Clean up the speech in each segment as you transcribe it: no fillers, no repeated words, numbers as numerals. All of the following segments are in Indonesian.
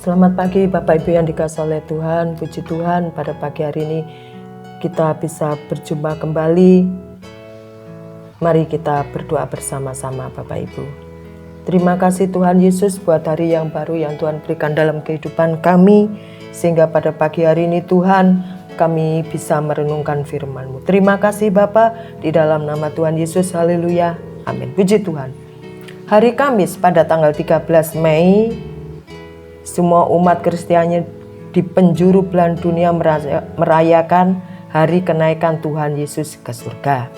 Selamat pagi Bapak Ibu yang dikasihi oleh Tuhan. Puji Tuhan, pada pagi hari ini kita bisa berjumpa kembali. Mari kita berdoa bersama-sama Bapak Ibu. Terima kasih Tuhan Yesus buat hari yang baru yang Tuhan berikan dalam kehidupan kami, sehingga pada pagi hari ini Tuhan kami bisa merenungkan firman-Mu. Terima kasih Bapa, di dalam nama Tuhan Yesus, haleluya, amin. Puji Tuhan. Hari Kamis pada tanggal 13 Mei, semua umat Kristiani di penjuru belahan dunia merayakan hari kenaikan Tuhan Yesus ke surga.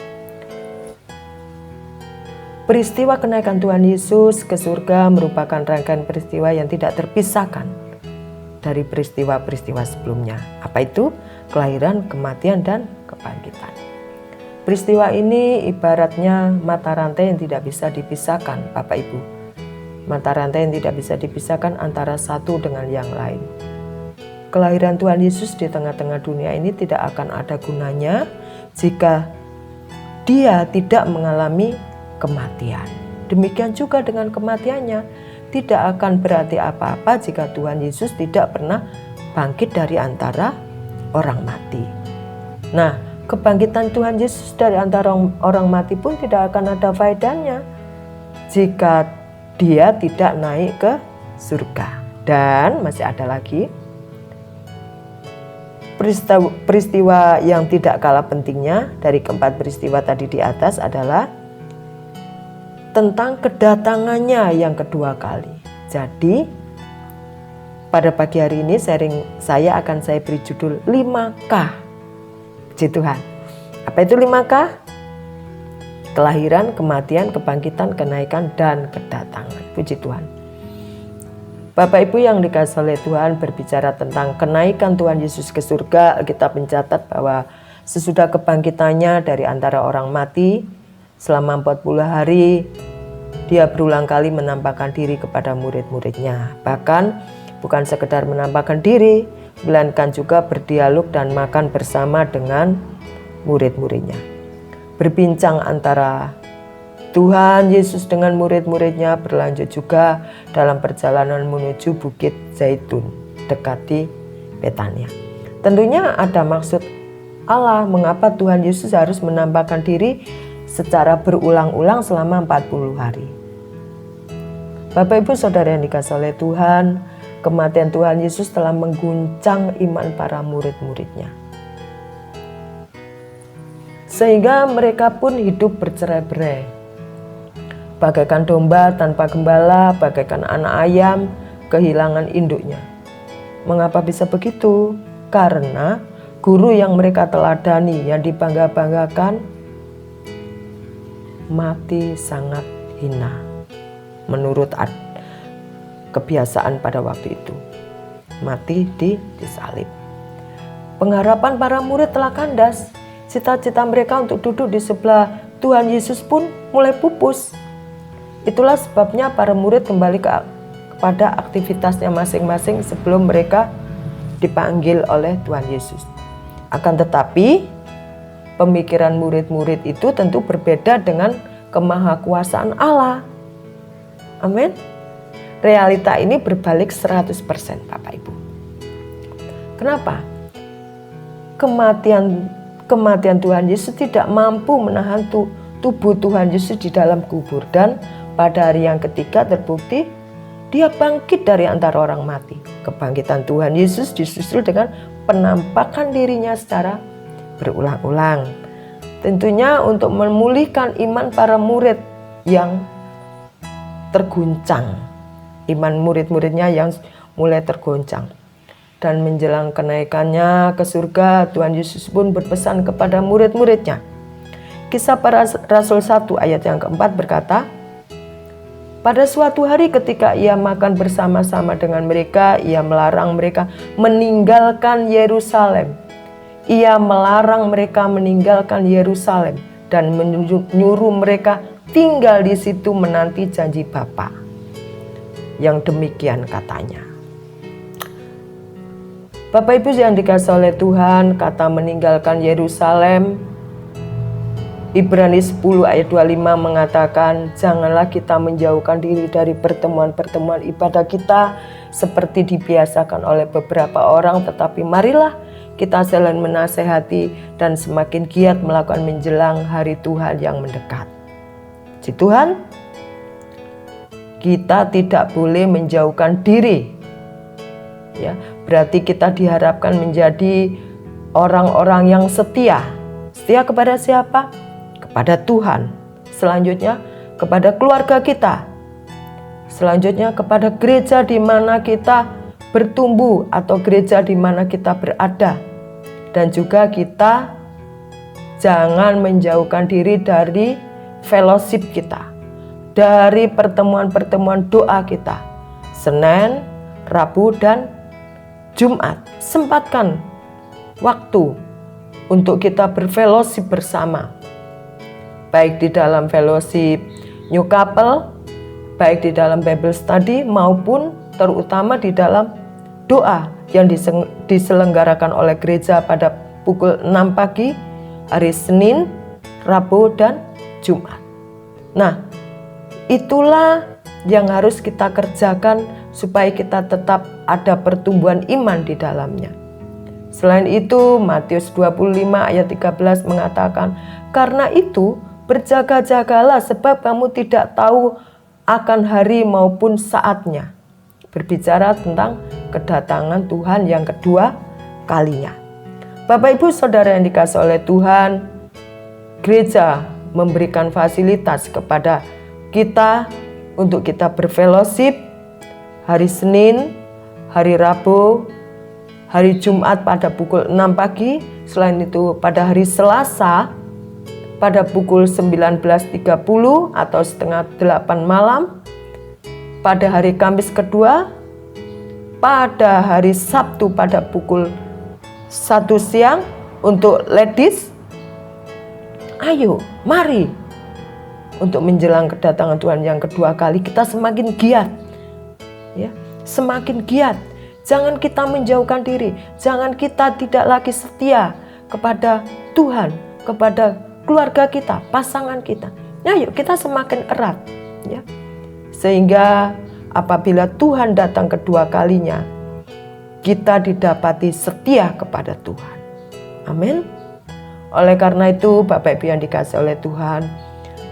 Peristiwa kenaikan Tuhan Yesus ke surga merupakan rangkaian peristiwa yang tidak terpisahkan dari peristiwa-peristiwa sebelumnya. Apa itu? Kelahiran, kematian, dan kebangkitan. Peristiwa ini ibaratnya mata rantai yang tidak bisa dipisahkan, Bapak Ibu. Mata rantai yang tidak bisa dipisahkan antara satu dengan yang lain. Kelahiran Tuhan Yesus di tengah-tengah dunia ini tidak akan ada gunanya jika Dia tidak mengalami kematian. Demikian juga dengan kematiannya, tidak akan berarti apa-apa jika Tuhan Yesus tidak pernah bangkit dari antara orang mati. Nah, kebangkitan Tuhan Yesus dari antara orang mati pun tidak akan ada faedahnya jika Dia tidak naik ke surga. Dan masih ada lagi peristiwa yang tidak kalah pentingnya dari keempat peristiwa tadi di atas adalah tentang kedatangannya yang kedua kali. Jadi pada pagi hari ini saya akan beri judul 5K. Puji Tuhan. Apa itu 5K? Kelahiran, kematian, kebangkitan, kenaikan, dan kedatangan. Puji Tuhan. Bapak Ibu yang dikasihi oleh Tuhan, berbicara tentang kenaikan Tuhan Yesus ke surga, kita mencatat bahwa sesudah kebangkitannya dari antara orang mati, selama 40 hari, Dia berulang kali menampakkan diri kepada murid-muridnya. Bahkan bukan sekedar menampakkan diri, melainkan juga berdialog dan makan bersama dengan murid-muridnya. Berbincang antara Tuhan Yesus dengan murid-muridnya berlanjut juga dalam perjalanan menuju Bukit Zaitun dekati Betania. Tentunya ada maksud Allah mengapa Tuhan Yesus harus menampakkan diri secara berulang-ulang selama 40 hari. Bapak Ibu Saudara yang dikasihi oleh Tuhan, kematian Tuhan Yesus telah mengguncang iman para murid-muridnya. Sehingga mereka pun hidup bercerai-berai. Bagaikan domba tanpa gembala, bagaikan anak ayam kehilangan induknya. Mengapa bisa begitu? Karena guru yang mereka teladani, yang dibangga-banggakan, mati sangat hina. Menurut kebiasaan pada waktu itu. Mati disalib. Pengharapan para murid telah kandas. Cita-cita mereka untuk duduk di sebelah Tuhan Yesus pun mulai pupus. Itulah sebabnya para murid kembali kepada aktivitasnya masing-masing sebelum mereka dipanggil oleh Tuhan Yesus. Akan tetapi, pemikiran murid-murid itu tentu berbeda dengan kemahakuasaan Allah. Amin. Realita ini berbalik 100% Bapak Ibu. Kenapa? Kematian Tuhan Yesus tidak mampu menahan tubuh Tuhan Yesus di dalam kubur. Dan pada hari yang ketiga terbukti Dia bangkit dari antara orang mati. Kebangkitan Tuhan Yesus disusul dengan penampakan dirinya secara berulang-ulang. Tentunya untuk memulihkan iman para murid yang terguncang. Iman murid-muridnya yang mulai tergoncang. Dan menjelang kenaikannya ke surga, Tuhan Yesus pun berpesan kepada murid-muridnya. Kisah para Rasul 1 ayat yang keempat berkata, pada suatu hari ketika Ia makan bersama-sama dengan mereka, Ia melarang mereka meninggalkan Yerusalem. Ia melarang mereka meninggalkan Yerusalem dan menyuruh mereka tinggal di situ menanti janji Bapa. Yang demikian katanya. Bapak Ibu yang dikasihi oleh Tuhan, kata meninggalkan Yerusalem, Ibrani 10 ayat 25 mengatakan, janganlah kita menjauhkan diri dari pertemuan-pertemuan ibadah kita seperti dibiasakan oleh beberapa orang, tetapi marilah kita saling menasehati dan semakin giat melakukan menjelang hari Tuhan yang mendekat. Puji Tuhan, kita tidak boleh menjauhkan diri. Ya, berarti kita diharapkan menjadi orang-orang yang setia. Setia kepada siapa? Kepada Tuhan. Selanjutnya kepada keluarga kita. Selanjutnya kepada gereja di mana kita bertumbuh atau gereja di mana kita berada. Dan juga kita jangan menjauhkan diri dari fellowship kita, dari pertemuan-pertemuan doa kita. Senin, Rabu, dan Jumat. Sempatkan waktu untuk kita berfellowship bersama. Baik di dalam fellowship New Couple, baik di dalam Bible Study, maupun terutama di dalam doa yang diselenggarakan oleh gereja pada pukul 6 pagi, hari Senin, Rabu, dan Jumat. Nah, itulah yang harus kita kerjakan supaya kita tetap ada pertumbuhan iman di dalamnya. Selain itu, Matius 25 ayat 13 mengatakan, "Karena itu berjaga-jagalah sebab kamu tidak tahu akan hari maupun saatnya." Berbicara tentang kedatangan Tuhan yang kedua kalinya. Bapak Ibu Saudara yang dikasihi oleh Tuhan, gereja memberikan fasilitas kepada kita untuk kita berfellowship hari Senin, hari Rabu, hari Jumat pada pukul 6 pagi. Selain itu pada hari Selasa pada pukul 19.30 atau setengah 8 malam. Pada hari Kamis kedua, pada hari Sabtu pada pukul 1 siang untuk ladies. Ayo, mari untuk menjelang kedatangan Tuhan yang kedua kali kita semakin giat. Ya, semakin giat. Jangan kita menjauhkan diri, jangan kita tidak lagi setia kepada Tuhan, kepada keluarga kita, pasangan kita. Ayo kita semakin erat, ya. Sehingga apabila Tuhan datang kedua kalinya, kita didapati setia kepada Tuhan. Amin. Oleh karena itu, Bapak Ibu yang dikasihi oleh Tuhan,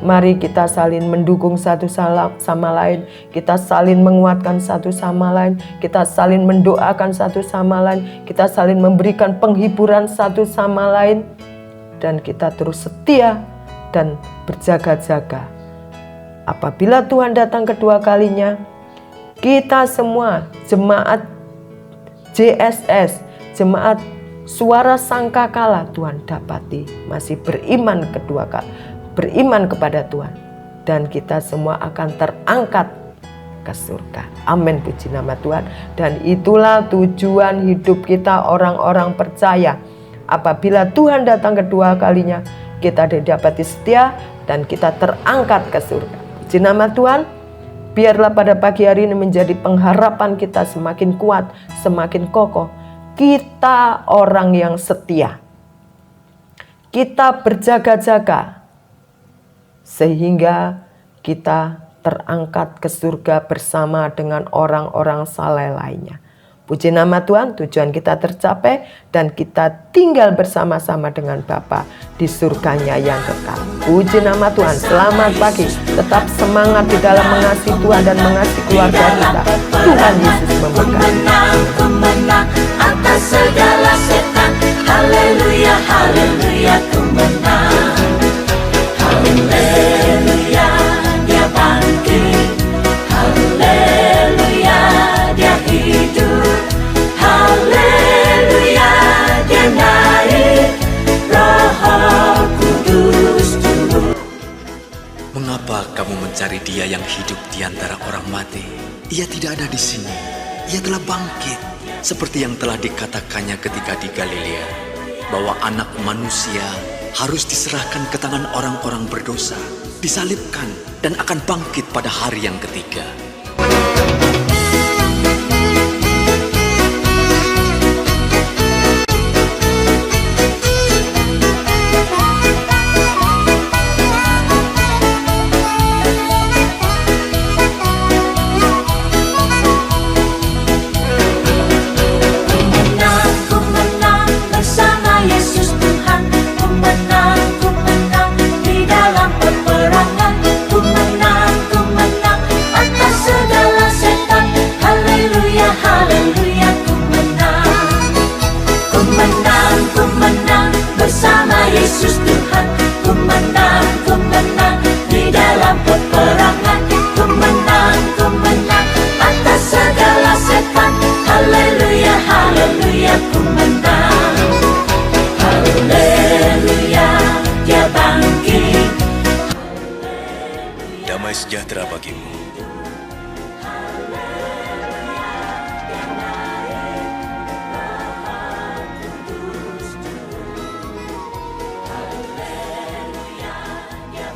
mari kita saling mendukung satu sama lain, kita saling menguatkan satu sama lain, kita saling mendoakan satu sama lain, kita saling memberikan penghiburan satu sama lain, dan kita terus setia dan berjaga-jaga. Apabila Tuhan datang kedua kalinya, kita semua jemaat JSS, jemaat Suara Sangkakala, Tuhan dapati masih beriman beriman kepada Tuhan, dan kita semua akan terangkat ke surga. Amin, puji nama Tuhan. Dan itulah tujuan hidup kita orang-orang percaya. Apabila Tuhan datang kedua kalinya, kita didapati setia dan kita terangkat ke surga. Puji nama Tuhan. Biarlah pada pagi hari ini menjadi pengharapan kita semakin kuat, semakin kokoh. Kita orang yang setia. Kita berjaga-jaga sehingga kita terangkat ke surga bersama dengan orang-orang saleh lainnya. Puji nama Tuhan, tujuan kita tercapai dan kita tinggal bersama-sama dengan Bapa di surganya yang kekal. Puji nama Tuhan, selamat pagi. Tetap semangat di dalam mengasihi Tuhan dan mengasihi keluarga kita. Tuhan Yesus memberkati. Menang atas segala setan. Haleluya, haleluya, ku menang. Haleluya, dia bangkit. Haleluya, dia hidup. Haleluya, dia naik. Roh Kudus turun. Mengapa kamu mencari Dia yang hidup di antara orang mati? Ia tidak ada di sini. Ia telah bangkit, seperti yang telah dikatakannya ketika di Galilea, bahwa Anak Manusia harus diserahkan ke tangan orang-orang berdosa, disalibkan, dan akan bangkit pada hari yang ketiga. Yesus Tuhan. Ku menang di dalam peperangan. Ku menang atas segala setan. Haleluya, haleluya, ku menang. Haleluya, dia bangkit. Damai sejahtera bagimu.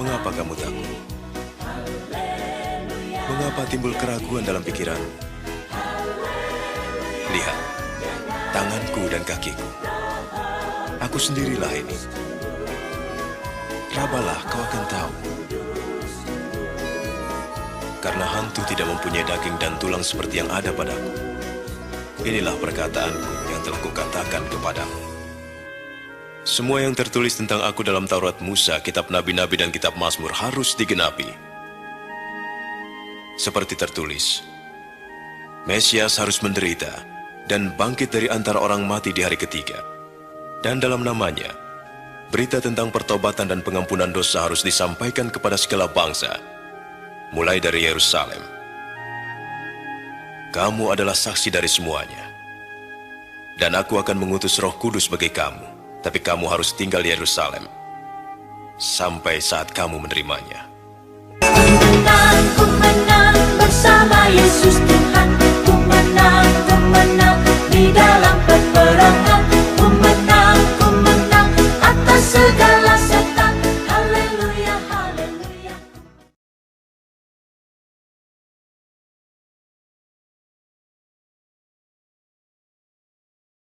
Mengapa kamu takut? Mengapa timbul keraguan dalam pikiranmu? Lihat, tanganku dan kakiku. Aku sendirilah ini. Rabalah, kau akan tahu. Karena hantu tidak mempunyai daging dan tulang seperti yang ada padaku. Inilah perkataanku yang telah kukatakan kepadamu. Semua yang tertulis tentang aku dalam Taurat Musa, kitab Nabi-Nabi dan kitab Mazmur harus digenapi. Seperti tertulis, Mesias harus menderita dan bangkit dari antara orang mati di hari ketiga. Dan dalam namanya, berita tentang pertobatan dan pengampunan dosa harus disampaikan kepada segala bangsa, mulai dari Yerusalem. Kamu adalah saksi dari semuanya. Dan aku akan mengutus Roh Kudus bagi kamu. Tapi kamu harus tinggal di Yerusalem sampai saat kamu menerimanya. Ku menang bersama Yesus.